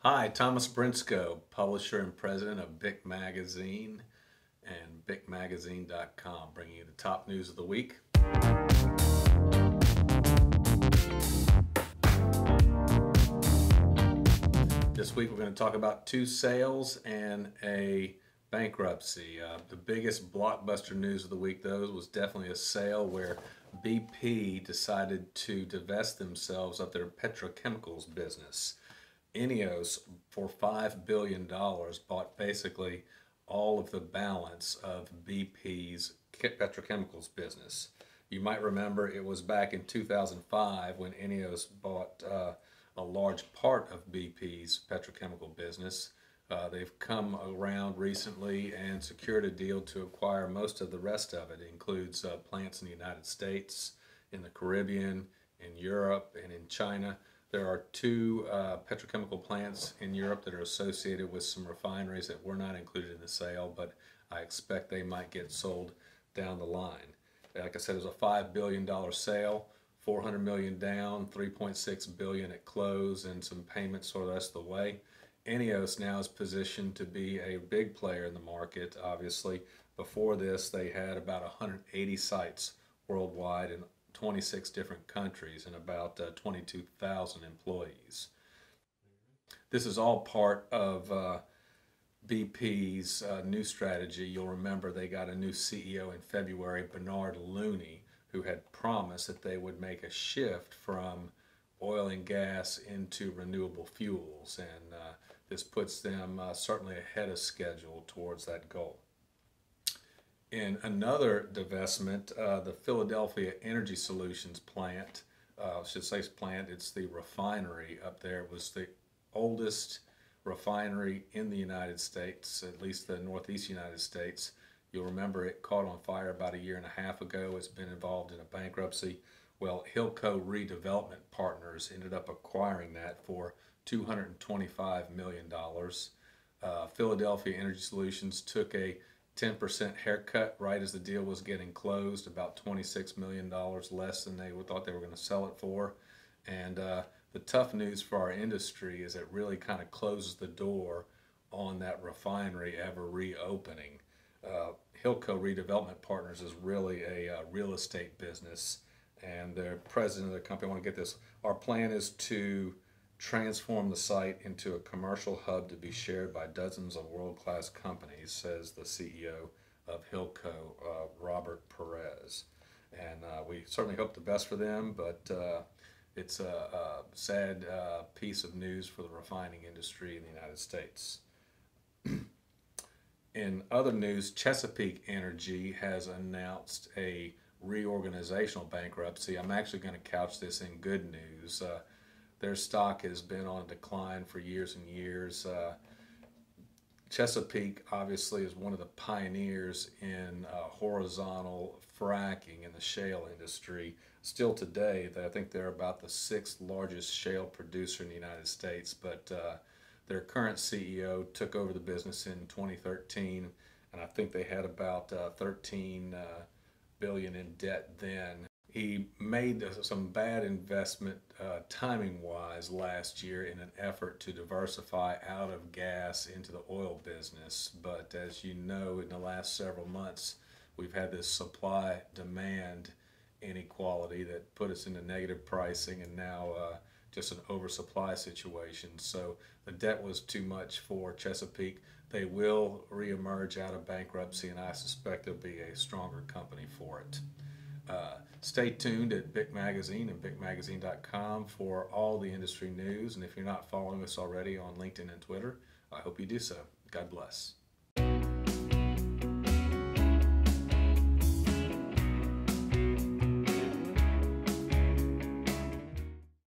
Hi, Thomas Brinsko, publisher and president of Bic Magazine and bicmagazine.com, bringing you the top news of the week. This week we're going to talk about two sales and a bankruptcy. The biggest blockbuster news of the week, though, was definitely a sale where BP decided to divest themselves of their petrochemicals business. INEOS, for $5 billion, bought basically all of the balance of BP's petrochemicals business. You might remember it was back in 2005 when INEOS bought a large part of BP's petrochemical business. They've come around recently and secured a deal to acquire most of the rest of it. It includes plants in the United States, in the Caribbean, in Europe, and in China. There are two petrochemical plants in Europe that are associated with some refineries that were not included in the sale, but I expect they might get sold down the line. Like I said, it was a $5 billion sale, $400 million down, $3.6 billion at close, and some payments for the rest of the way. INEOS now is positioned to be a big player in the market, obviously. Before this, they had about 180 sites worldwide in 26 different countries and about 22,000 employees. This is all part of BP's new strategy. You'll remember they got a new CEO in February, Bernard Looney, who had promised that they would make a shift from oil and gas into renewable fuels, and this puts them certainly ahead of schedule towards that goal. In another divestment, the Philadelphia Energy Solutions plant, it's the refinery up there. It was the oldest refinery in the United States, at least the Northeast United States. You'll remember it caught on fire about a year and a half ago. It's been involved in a bankruptcy. Well, Hilco Redevelopment Partners ended up acquiring that for $225 million. Philadelphia Energy Solutions took a 10% haircut right as the deal was getting closed, about $26 million less than they thought they were going to sell it for. And the tough news for our industry is it really kind of closes the door on that refinery ever reopening. Hilco Redevelopment Partners is really a real estate business, and the president of the company, I want to get this, our plan is to transform the site into a commercial hub to be shared by dozens of world-class companies, says the CEO of Hilco, Robert Perez. And we certainly hope the best for them, but it's a sad piece of news for the refining industry in the United States. In other news, Chesapeake Energy has announced a reorganizational bankruptcy. I'm actually going to couch this in good news. Their stock has been on a decline for years and years. Chesapeake obviously is one of the pioneers in horizontal fracking in the shale industry. Still today, I think they're about the sixth largest shale producer in the United States, but their current CEO took over the business in 2013, and I think they had about 13 billion in debt then. He made some bad investment timing-wise last year in an effort to diversify out of gas into the oil business. But as you know, in the last several months, we've had this supply-demand inequality that put us into negative pricing, and now just an oversupply situation. So the debt was too much for Chesapeake. They will reemerge out of bankruptcy, and I suspect they'll be a stronger company for it. Stay tuned at Bic Magazine and bicmagazine.com for all the industry news. And if you're not following us already on LinkedIn and Twitter, I hope you do so. God bless.